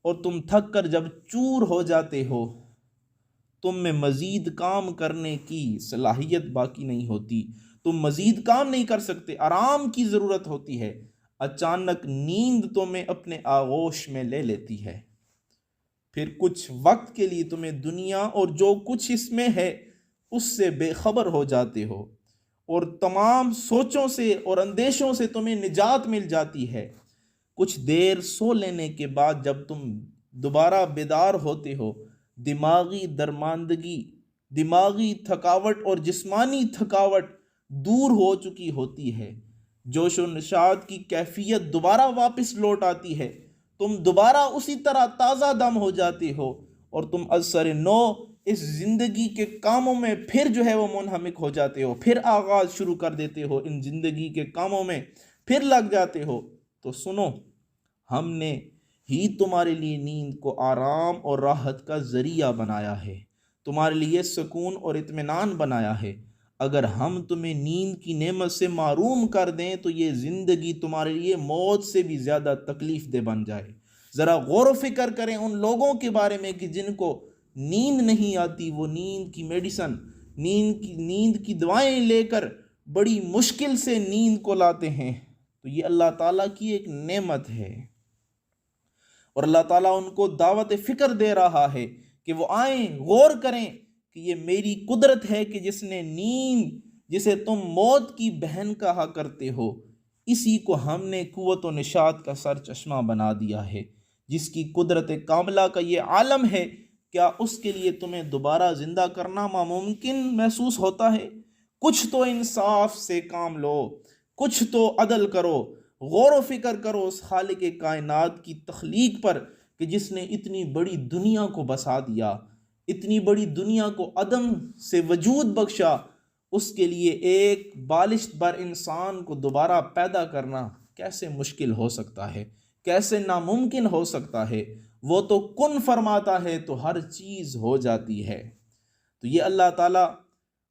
اور تم تھک کر جب چور ہو جاتے ہو تم میں مزید کام کرنے کی صلاحیت باقی نہیں ہوتی، تم مزید کام نہیں کر سکتے، آرام کی ضرورت ہوتی ہے۔ اچانک نیند تمہیں اپنے آغوش میں لے لیتی ہے، پھر کچھ وقت کے لیے تمہیں دنیا اور جو کچھ اس میں ہے اس سے بے خبر ہو جاتے ہو، اور تمام سوچوں سے اور اندیشوں سے تمہیں نجات مل جاتی ہے۔ کچھ دیر سو لینے کے بعد جب تم دوبارہ بیدار ہوتے ہو، دماغی درماندگی، دماغی تھکاوٹ اور جسمانی تھکاوٹ دور ہو چکی ہوتی ہے، جوش و نشاط کی کیفیت دوبارہ واپس لوٹ آتی ہے، تم دوبارہ اسی طرح تازہ دم ہو جاتے ہو، اور تم از سر نو اس زندگی کے کاموں میں پھر جو ہے وہ منہمک ہو جاتے ہو، پھر آغاز شروع کر دیتے ہو، ان زندگی کے کاموں میں پھر لگ جاتے ہو۔ تو سنو، ہم نے ہی تمہارے لیے نیند کو آرام اور راحت کا ذریعہ بنایا ہے، تمہارے لیے سکون اور اطمینان بنایا ہے۔ اگر ہم تمہیں نیند کی نعمت سے محروم کر دیں تو یہ زندگی تمہارے لیے موت سے بھی زیادہ تکلیف دہ بن جائے۔ ذرا غور و فکر کریں ان لوگوں کے بارے میں کہ جن کو نیند نہیں آتی، وہ نیند کی میڈیسن، نیند کی دوائیں لے کر بڑی مشکل سے نیند کو لاتے ہیں۔ تو یہ اللہ تعالیٰ کی ایک نعمت ہے، اور اللہ تعالیٰ ان کو دعوت فکر دے رہا ہے کہ وہ آئیں، غور کریں کہ یہ میری قدرت ہے کہ جس نے نیند، جسے تم موت کی بہن کہا کرتے ہو، اسی کو ہم نے قوت و نشاط کا سر چشمہ بنا دیا ہے۔ جس کی قدرت کاملہ کا یہ عالم ہے، کیا اس کے لیے تمہیں دوبارہ زندہ کرنا ناممکن محسوس ہوتا ہے؟ کچھ تو انصاف سے کام لو، کچھ تو عدل کرو، غور و فکر کرو اس خالق کائنات کی تخلیق پر کہ جس نے اتنی بڑی دنیا کو بسا دیا، اتنی بڑی دنیا کو عدم سے وجود بخشا۔ اس کے لیے ایک بالشت بر انسان کو دوبارہ پیدا کرنا کیسے مشکل ہو سکتا ہے، کیسے ناممکن ہو سکتا ہے؟ وہ تو کن فرماتا ہے تو ہر چیز ہو جاتی ہے۔ تو یہ اللہ تعالیٰ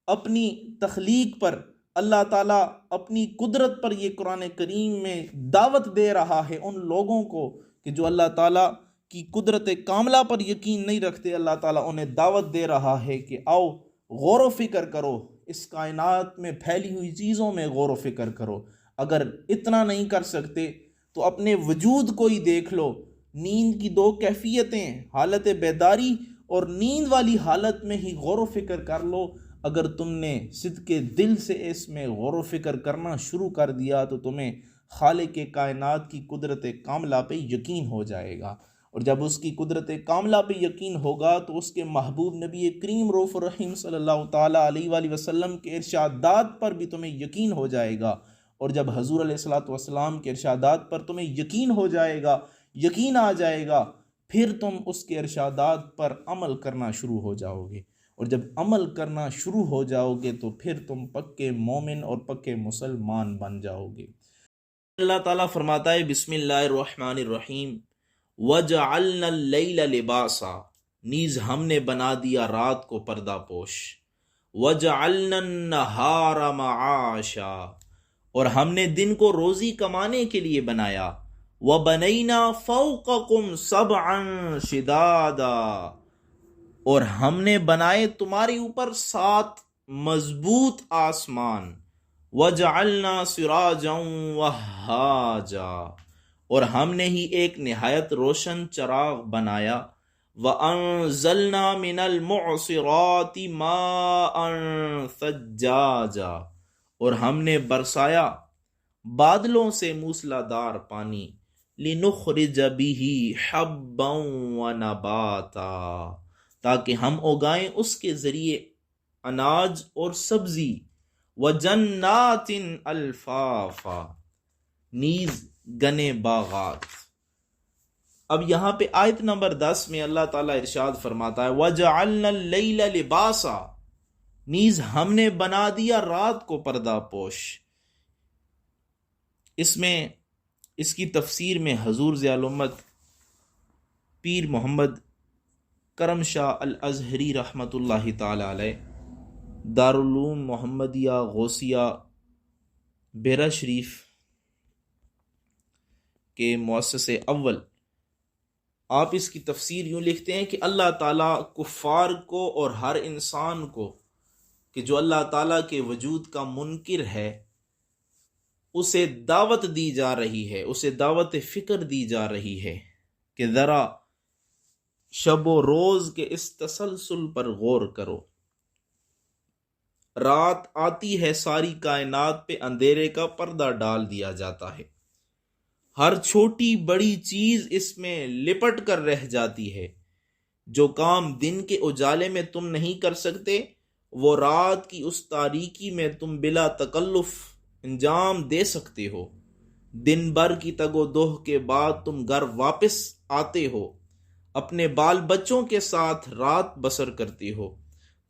اپنی تخلیق پر، اللہ تعالیٰ اپنی قدرت پر یہ قرآن کریم میں دعوت دے رہا ہے ان لوگوں کو کہ جو اللہ تعالیٰ کی قدرت کاملہ پر یقین نہیں رکھتے۔ اللہ تعالیٰ انہیں دعوت دے رہا ہے کہ آؤ غور و فکر کرو، اس کائنات میں پھیلی ہوئی چیزوں میں غور و فکر کرو۔ اگر اتنا نہیں کر سکتے تو اپنے وجود کو ہی دیکھ لو۔ نیند کی دو کیفیتیں، حالت بیداری اور نیند والی حالت میں ہی غور و فکر کر لو۔ اگر تم نے صدق دل سے اس میں غور و فکر کرنا شروع کر دیا تو تمہیں خالق کائنات کی قدرت کاملہ پہ یقین ہو جائے گا، اور جب اس کی قدرت کاملہ پہ یقین ہوگا تو اس کے محبوب نبی کریم رؤوف الرحیم صلی اللہ تعالیٰ علیہ وآلہ وسلم کے ارشادات پر بھی تمہیں یقین ہو جائے گا، اور جب حضور علیہ الصلوۃ والسلام کے ارشادات پر تمہیں یقین ہو جائے گا، یقین آ جائے گا، پھر تم اس کے ارشادات پر عمل کرنا شروع ہو جاؤ گے، اور جب عمل کرنا شروع ہو جاؤ گے تو پھر تم پکے مومن اور پکے مسلمان بن جاؤ گے۔ اللہ تعالیٰ فرماتا ہے بسم اللہ الرحمن الرحیم، وَجَعَلْنَا اللَّيْلَ لِبَاسًا، نیز ہم نے بنا دیا رات کو پردہ پوش، وَجَعَلْنَا النَّهَارَ مَعَاشًا، اور ہم نے دن کو روزی کمانے کے لیے بنایا، وَبَنَيْنَا فَوْقَكُمْ سَبْعًا شِدَادًا، اور ہم نے بنائے تمہارے اوپر 7 مضبوط آسمان، وَجَعَلْنَا سِرَاجًا وَهَّاجًا، اور ہم نے ہی ایک نہایت روشن چراغ بنایا، وَأَنزَلْنَا مِنَ الْمُعْصِرَاتِ مَاءً ثَجَّاجًا، اور ہم نے برسایا بادلوں سے موسلا دار پانی، لِنُخْرِجَ بِهِ حَبًّا وَنَبَاتًا، تاکہ ہم اگائیں اس کے ذریعے اناج اور سبزی، وَجَنَّاتٍ الْفَافًا، نیز گنے باغات۔ اب یہاں پہ آیت نمبر 10 میں اللہ تعالیٰ ارشاد فرماتا ہے وَجَعَلْنَا اللَّيْلَ لِبَاسًا، نیز ہم نے بنا دیا رات کو پردہ پوش۔ اس کی تفسیر میں حضور ضیاء الامت پیر محمد کرم شاہ الازہری رحمۃ اللہ تعالی علیہ، دارالعلوم محمدیہ غوثیہ بیرا شریف کے مؤسس اول، آپ اس کی تفسیر یوں لکھتے ہیں کہ اللہ تعالیٰ کفار کو اور ہر انسان کو کہ جو اللہ تعالیٰ کے وجود کا منکر ہے، اسے دعوت دی جا رہی ہے، اسے دعوت فکر دی جا رہی ہے کہ ذرا شب و روز کے اس تسلسل پر غور کرو۔ رات آتی ہے، ساری کائنات پہ اندھیرے کا پردہ ڈال دیا جاتا ہے، ہر چھوٹی بڑی چیز اس میں لپٹ کر رہ جاتی ہے۔ جو کام دن کے اجالے میں تم نہیں کر سکتے، وہ رات کی اس تاریکی میں تم بلا تکلف انجام دے سکتے ہو۔ دن بھر کی تگ و دو کے بعد تم گھر واپس آتے ہو، اپنے بال بچوں کے ساتھ رات بسر کرتے ہو۔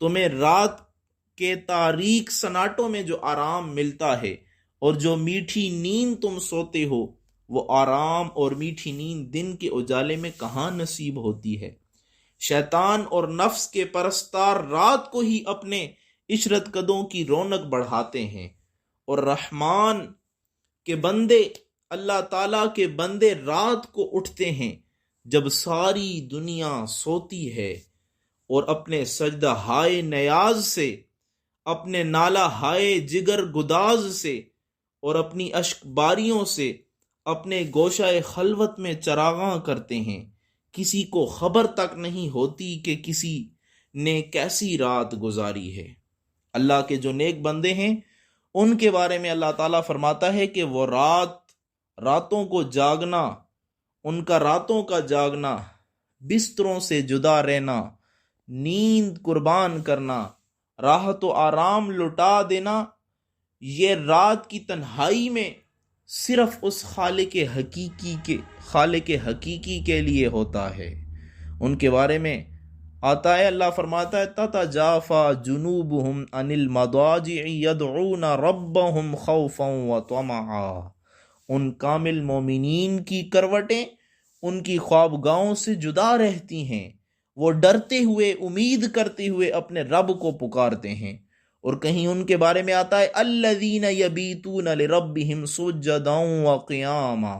تمہیں رات کے تاریک سناٹوں میں جو آرام ملتا ہے اور جو میٹھی نیند تم سوتے ہو، وہ آرام اور میٹھی نیند دن کے اجالے میں کہاں نصیب ہوتی ہے۔ شیطان اور نفس کے پرستار رات کو ہی اپنے عشرت قدوں کی رونق بڑھاتے ہیں، اور رحمان کے بندے، اللہ تعالیٰ کے بندے رات کو اٹھتے ہیں جب ساری دنیا سوتی ہے، اور اپنے سجدہ ہائے نیاز سے، اپنے نالہ ہائے جگر گداز سے، اور اپنی اشک باریوں سے اپنے گوشہ خلوت میں چراغاں کرتے ہیں۔ کسی کو خبر تک نہیں ہوتی کہ کسی نے کیسی رات گزاری ہے۔ اللہ کے جو نیک بندے ہیں ان کے بارے میں اللہ تعالیٰ فرماتا ہے کہ وہ راتوں کو جاگنا، ان کا راتوں کا جاگنا، بستروں سے جدا رہنا، نیند قربان کرنا، راحت و آرام لٹا دینا، یہ رات کی تنہائی میں صرف اس خالق حقیقی کے لیے ہوتا ہے۔ ان کے بارے میں آتا ہے، اللہ فرماتا ہے تتجافا جنوبہم عن المضاجع یدعون ربہم خوفا وطمعا۔ ان کامل مومنین کی کروٹیں ان کی خوابگاہوں سے جدا رہتی ہیں، وہ ڈرتے ہوئے، امید کرتے ہوئے اپنے رب کو پکارتے ہیں۔ اور کہیں ان کے بارے میں آتا ہے الذین یبیتون لربہم سجدا وقیاما،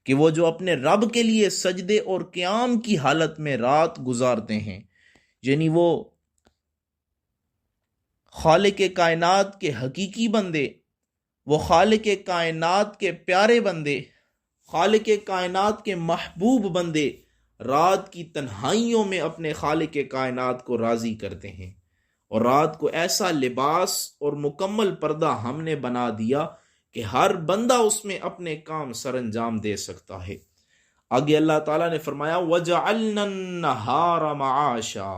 کہ وہ جو اپنے رب کے لیے سجدے اور قیام کی حالت میں رات گزارتے ہیں، یعنی وہ خالق کائنات کے حقیقی بندے، وہ خالق کائنات کے پیارے بندے، خالق کائنات کے محبوب بندے رات کی تنہائیوں میں اپنے خالق کائنات کو راضی کرتے ہیں۔ اور رات کو ایسا لباس اور مکمل پردہ ہم نے بنا دیا کہ ہر بندہ اس میں اپنے کام سر انجام دے سکتا ہے۔ آگے اللہ تعالیٰ نے فرمایا وَجَعَلْنَا النَّهَارَ مَعَاشًا،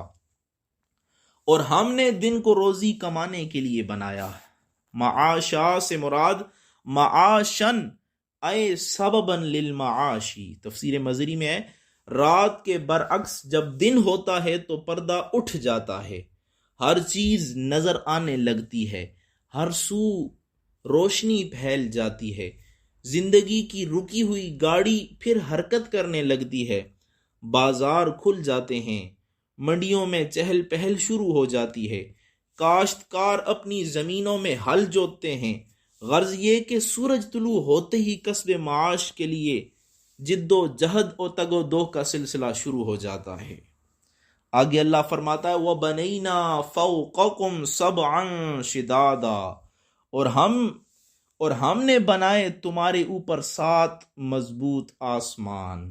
اور ہم نے دن کو روزی کمانے کے لیے بنایا۔ معاشا سے مراد معاشن اے سبباً للمعاشی، تفسیر مزری میں ہے رات کے برعکس جب دن ہوتا ہے تو پردہ اٹھ جاتا ہے، ہر چیز نظر آنے لگتی ہے، ہر سو روشنی پھیل جاتی ہے، زندگی کی رکی ہوئی گاڑی پھر حرکت کرنے لگتی ہے، بازار کھل جاتے ہیں، منڈیوں میں چہل پہل شروع ہو جاتی ہے، کاشتکار اپنی زمینوں میں ہل جوتتے ہیں۔ غرض یہ کہ سورج طلوع ہوتے ہی کسب معاش کے لیے جد و جہد و تگ و دو کا سلسلہ شروع ہو جاتا ہے۔ آگے اللہ فرماتا ہے وَبَنَيْنَا فَوْقَكُمْ سَبْعًا شِدَادًا، اور ہم نے بنائے تمہارے اوپر 7 مضبوط آسمان۔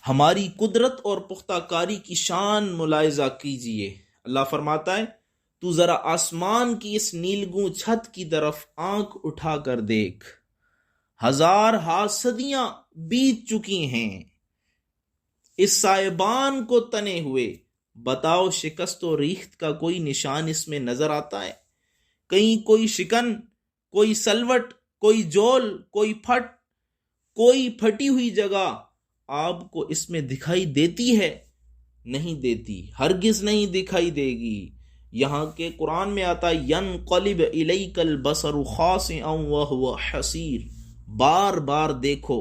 ہماری قدرت اور پختہ کاری کی شان ملاحظہ کیجئے۔ اللہ فرماتا ہے تو ذرا آسمان کی اس نیلگوں چھت کی طرف آنکھ اٹھا کر دیکھ، 1000 صدیاں بیت چکی ہیں اس سائبان کو تنے ہوئے، بتاؤ شکست و ریخت کا کوئی نشان اس میں نظر آتا ہے؟ کہیں کوئی شکن، کوئی سلوٹ، کوئی جول، کوئی پھٹی ہوئی جگہ آپ کو اس میں دکھائی دیتی ہے؟ نہیں دیتی، ہرگز نہیں دکھائی دے گی۔ یہاں کے قرآن میں آتا ہے يَنْقَلِبْ إِلَيْكَ الْبَصَرُ خَاسِئًا وَهُوَ حَسِيرٌ، بار بار دیکھو،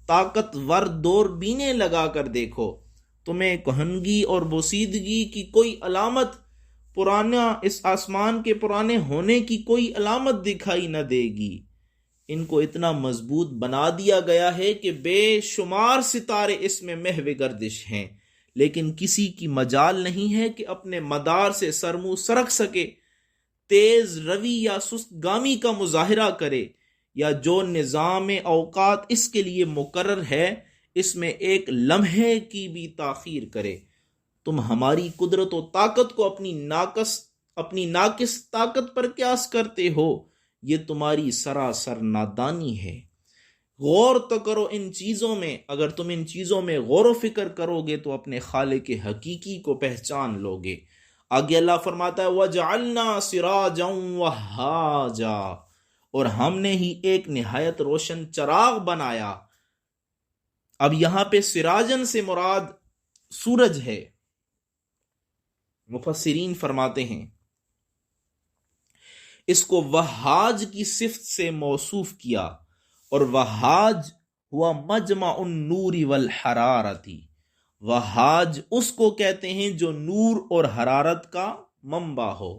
طاقتور دوربینیں لگا کر دیکھو، تمہیں کہنگی اور بوسیدگی کی کوئی علامت، اس آسمان کے پرانے ہونے کی کوئی علامت دکھائی نہ دے گی۔ ان کو اتنا مضبوط بنا دیا گیا ہے کہ بے شمار ستارے اس میں محو گردش ہیں، لیکن کسی کی مجال نہیں ہے کہ اپنے مدار سے سرمو سرک سکے، تیز روی یا سست گامی کا مظاہرہ کرے، یا جو نظام اوقات اس کے لیے مقرر ہے اس میں ایک لمحے کی بھی تاخیر کرے۔ تم ہماری قدرت و طاقت کو اپنی ناقص طاقت پر قیاس کرتے ہو، یہ تمہاری سراسر نادانی ہے۔ غور تو کرو ان چیزوں میں، اگر تم ان چیزوں میں غور و فکر کرو گے تو اپنے خالق حقیقی کو پہچان لو گے۔ آگے اللہ فرماتا ہے وَجَعَلْنَا سِرَاجًا وَهَّاجًا، اور ہم نے ہی ایک نہایت روشن چراغ بنایا۔ اب یہاں پہ سراجن سے مراد سورج ہے۔ مفسرین فرماتے ہیں اس کو وہاج کی صفت سے موصوف کیا، اور وہاج ہوا مجمع النور والحرارتی، وہاج اس کو کہتے ہیں جو نور اور حرارت کا منبع ہو،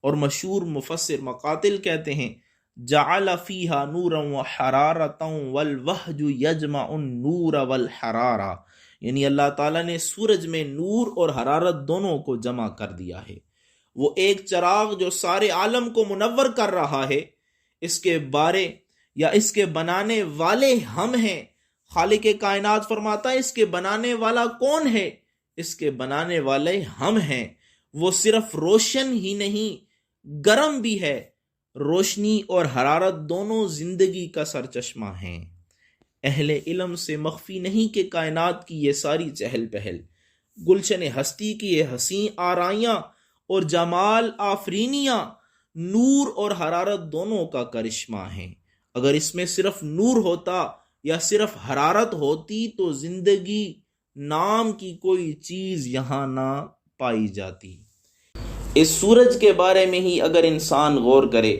اور مشہور مفسر مقاتل کہتے ہیں جعل فیہا نورا وحرارتا والوہج یجمع النور والحرارہ، یعنی اللہ تعالیٰ نے سورج میں نور اور حرارت دونوں کو جمع کر دیا ہے۔ وہ ایک چراغ جو سارے عالم کو منور کر رہا ہے، اس کے بارے یا اس کے بنانے والے ہم ہیں۔ خالق کائنات فرماتا ہے اس کے بنانے والا کون ہے؟ اس کے بنانے والے ہم ہیں۔ وہ صرف روشن ہی نہیں، گرم بھی ہے۔ روشنی اور حرارت دونوں زندگی کا سرچشمہ ہیں۔ اہل علم سے مخفی نہیں کہ کائنات کی یہ ساری چہل پہل، گلشن ہستی کی یہ حسین آرائیاں اور جمال آفرینیاں نور اور حرارت دونوں کا کرشمہ ہیں۔ اگر اس میں صرف نور ہوتا یا صرف حرارت ہوتی تو زندگی نام کی کوئی چیز یہاں نہ پائی جاتی۔ اس سورج کے بارے میں ہی اگر انسان غور کرے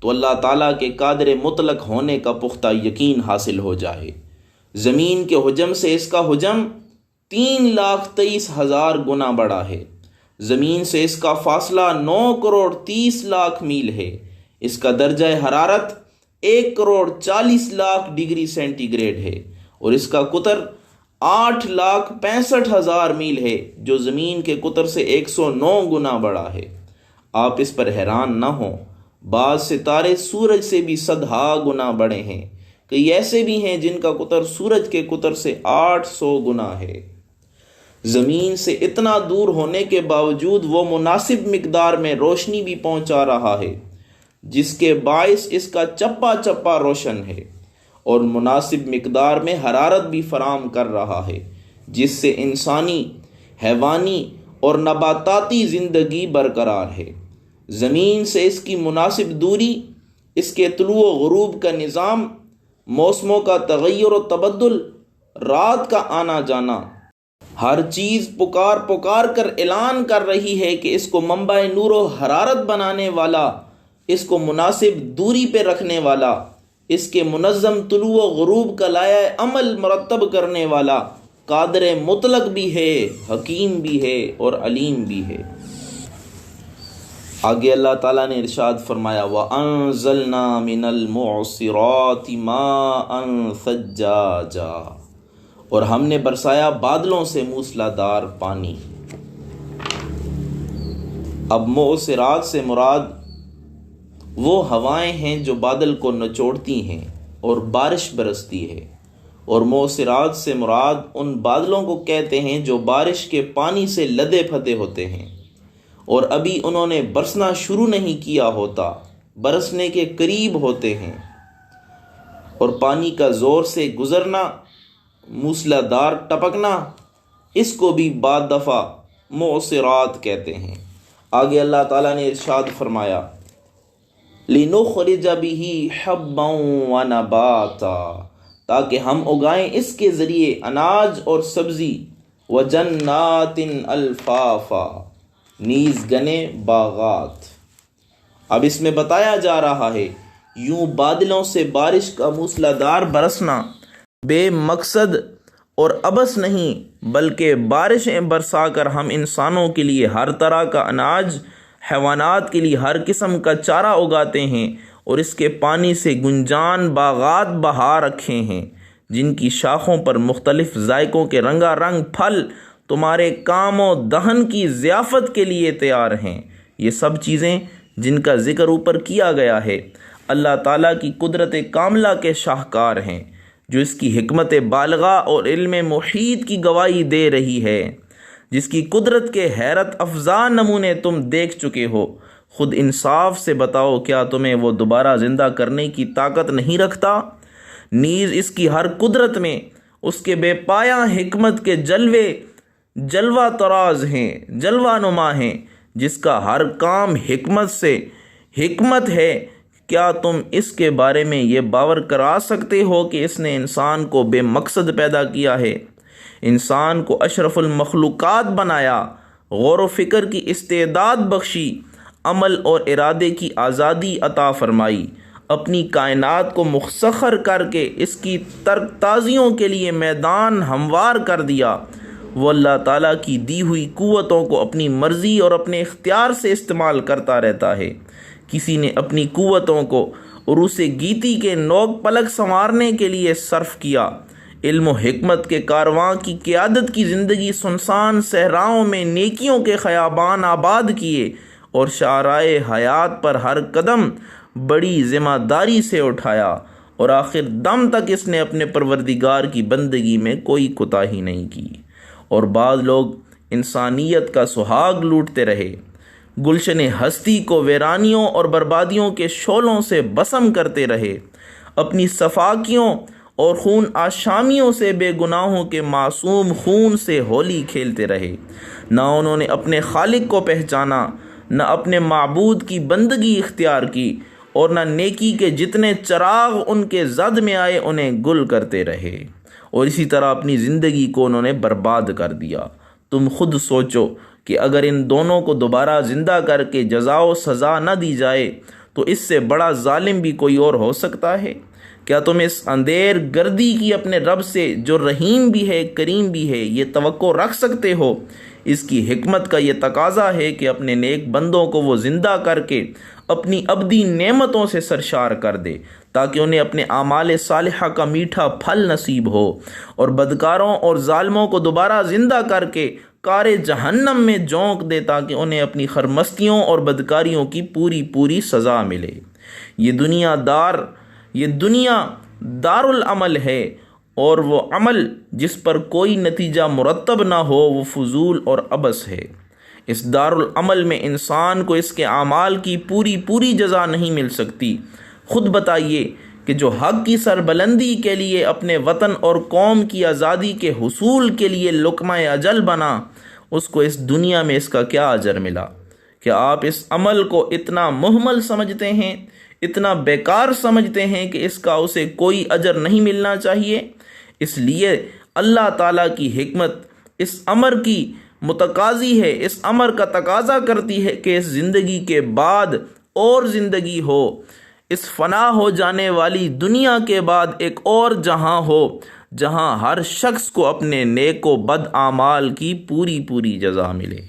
تو اللہ تعالیٰ کے قادر مطلق ہونے کا پختہ یقین حاصل ہو جائے۔ زمین کے حجم سے اس کا حجم 3,23,000 گنا بڑا ہے۔ زمین سے اس کا فاصلہ 9,30,00,000 میل ہے۔ اس کا درجہ حرارت 1,40,00,000 ڈگری سینٹی گریڈ ہے، اور اس کا قطر 8,65,000 میل ہے، جو زمین کے قطر سے 109 گنا بڑا ہے۔ آپ اس پر حیران نہ ہوں، بعض ستارے سورج سے بھی 100 گنا بڑے ہیں، کئی ایسے بھی ہیں جن کا قطر سورج کے قطر سے 800 گنا ہے۔ زمین سے اتنا دور ہونے کے باوجود وہ مناسب مقدار میں روشنی بھی پہنچا رہا ہے، جس کے باعث اس کا چپا چپا روشن ہے، اور مناسب مقدار میں حرارت بھی فراہم کر رہا ہے، جس سے انسانی، حیوانی اور نباتاتی زندگی برقرار ہے۔ زمین سے اس کی مناسب دوری، اس کے طلوع و غروب کا نظام، موسموں کا تغیر و تبدل، رات کا آنا جانا، ہر چیز پکار پکار کر اعلان کر رہی ہے کہ اس کو منبع نور و حرارت بنانے والا، اس کو مناسب دوری پہ رکھنے والا، اس کے منظم طلوع و غروب کا لائحہ عمل مرتب کرنے والا قادر مطلق بھی ہے، حکیم بھی ہے اور علیم بھی ہے۔ آگے اللہ تعالیٰ نے ارشاد فرمایا وَأَنزَلْنَا مِنَ الْمُعْصِرَاتِ مَاءً ثَجَّاجًا، اور ہم نے برسایا بادلوں سے موسلا دار پانی۔ اب معصرات سے مراد وہ ہوائیں ہیں جو بادل کو نچوڑتی ہیں اور بارش برستی ہے، اور معصرات سے مراد ان بادلوں کو کہتے ہیں جو بارش کے پانی سے لدے پھتے ہوتے ہیں، اور ابھی انہوں نے برسنا شروع نہیں کیا ہوتا، برسنے کے قریب ہوتے ہیں، اور پانی کا زور سے گزرنا، موسلا دار ٹپکنا، اس کو بھی بعد دفعہ معصرات کہتے ہیں۔ آگے اللہ تعالیٰ نے ارشاد فرمایا لِنُخْرِجَ بِهِ حَبًّا وَنَبَاتًا، تاکہ ہم اگائیں اس کے ذریعے اناج اور سبزی، وَجَنَّاتٍ أَلْفَافًا، نیز گنے باغات۔ اب اس میں بتایا جا رہا ہے یوں بادلوں سے بارش کا موسلا دار برسنا بے مقصد اور عبث نہیں، بلکہ بارشیں برسا کر ہم انسانوں کے لیے ہر طرح کا اناج، حیوانات کے لیے ہر قسم کا چارہ اگاتے ہیں، اور اس کے پانی سے گنجان باغات بہا رکھے ہیں، جن کی شاخوں پر مختلف ذائقوں کے رنگا رنگ پھل تمہارے کام و دہن کی ضیافت کے لیے تیار ہیں۔ یہ سب چیزیں جن کا ذکر اوپر کیا گیا ہے اللہ تعالیٰ کی قدرت کاملہ کے شاہکار ہیں، جو اس کی حکمت بالغہ اور علم محیط کی گواہی دے رہی ہے، جس کی قدرت کے حیرت افزا نمونے تم دیکھ چکے ہو۔ خود انصاف سے بتاؤ، کیا تمہیں وہ دوبارہ زندہ کرنے کی طاقت نہیں رکھتا؟ نیز اس کی ہر قدرت میں اس کے بے پایہ حکمت کے جلوہ طراز ہیں، جلوہ نما ہیں، جس کا ہر کام حکمت سے حکمت ہے۔ کیا تم اس کے بارے میں یہ باور کرا سکتے ہو کہ اس نے انسان کو بے مقصد پیدا کیا ہے، انسان کو اشرف المخلوقات بنایا، غور و فکر کی استعداد بخشی، عمل اور ارادے کی آزادی عطا فرمائی، اپنی کائنات کو مسخر کر کے اس کی ترک تازیوں کے لیے میدان ہموار کر دیا۔ وہ اللہ تعالیٰ کی دی ہوئی قوتوں کو اپنی مرضی اور اپنے اختیار سے استعمال کرتا رہتا ہے۔ کسی نے اپنی قوتوں کو عروس گیتی کے نوک پلک سنوارنے کے لیے صرف کیا، علم و حکمت کے کارواں کی قیادت کی زندگی سنسان صحراؤں میں نیکیوں کے خیابان آباد کیے، اور شعرائے حیات پر ہر قدم بڑی ذمہ داری سے اٹھایا، اور آخر دم تک اس نے اپنے پروردگار کی بندگی میں کوئی کوتاہی نہیں کی۔ اور بعض لوگ انسانیت کا سہاگ لوٹتے رہے، گلشن ہستی کو ویرانیوں اور بربادیوں کے شعلوں سے بسم کرتے رہے، اپنی صفاقیوں اور خون آشامیوں سے بے گناہوں کے معصوم خون سے ہولی کھیلتے رہے۔ نہ انہوں نے اپنے خالق کو پہچانا، نہ اپنے معبود کی بندگی اختیار کی، اور نہ نیکی کے جتنے چراغ ان کے زد میں آئے انہیں گل کرتے رہے، اور اسی طرح اپنی زندگی کو انہوں نے برباد کر دیا۔ تم خود سوچو کہ اگر ان دونوں کو دوبارہ زندہ کر کے جزا و سزا نہ دی جائے تو اس سے بڑا ظالم بھی کوئی اور ہو سکتا ہے؟ کیا تم اس اندھیر گردی کی اپنے رب سے جو رحیم بھی ہے کریم بھی ہے یہ توقع رکھ سکتے ہو؟ اس کی حکمت کا یہ تقاضا ہے کہ اپنے نیک بندوں کو وہ زندہ کر کے اپنی ابدی نعمتوں سے سرشار کر دے، تاکہ انہیں اپنے اعمال صالحہ کا میٹھا پھل نصیب ہو، اور بدکاروں اور ظالموں کو دوبارہ زندہ کر کے کار جہنم میں جھونک دے، تاکہ انہیں اپنی خرمستیوں اور بدکاریوں کی پوری سزا ملے۔ یہ دنیا دار العمل ہے، اور وہ عمل جس پر کوئی نتیجہ مرتب نہ ہو وہ فضول اور عبث ہے۔ اس دار العمل میں انسان کو اس کے اعمال کی پوری جزا نہیں مل سکتی۔ خود بتائیے کہ جو حق کی سربلندی کے لیے اپنے وطن اور قوم کی آزادی کے حصول کے لیے لقمہ اجل بنا، اس کو اس دنیا میں اس کا کیا اجر ملا؟ کیا آپ اس عمل کو اتنا مہمل سمجھتے ہیں، اتنا بیکار سمجھتے ہیں کہ اس کا اسے کوئی اجر نہیں ملنا چاہیے؟ اس لیے اللہ تعالیٰ کی حکمت اس امر کی متقاضی ہے، اس امر کا تقاضا کرتی ہے کہ اس زندگی کے بعد اور زندگی ہو، اس فنا ہو جانے والی دنیا کے بعد ایک اور جہاں ہو، جہاں ہر شخص کو اپنے نیک و بد اعمال کی پوری جزا ملے۔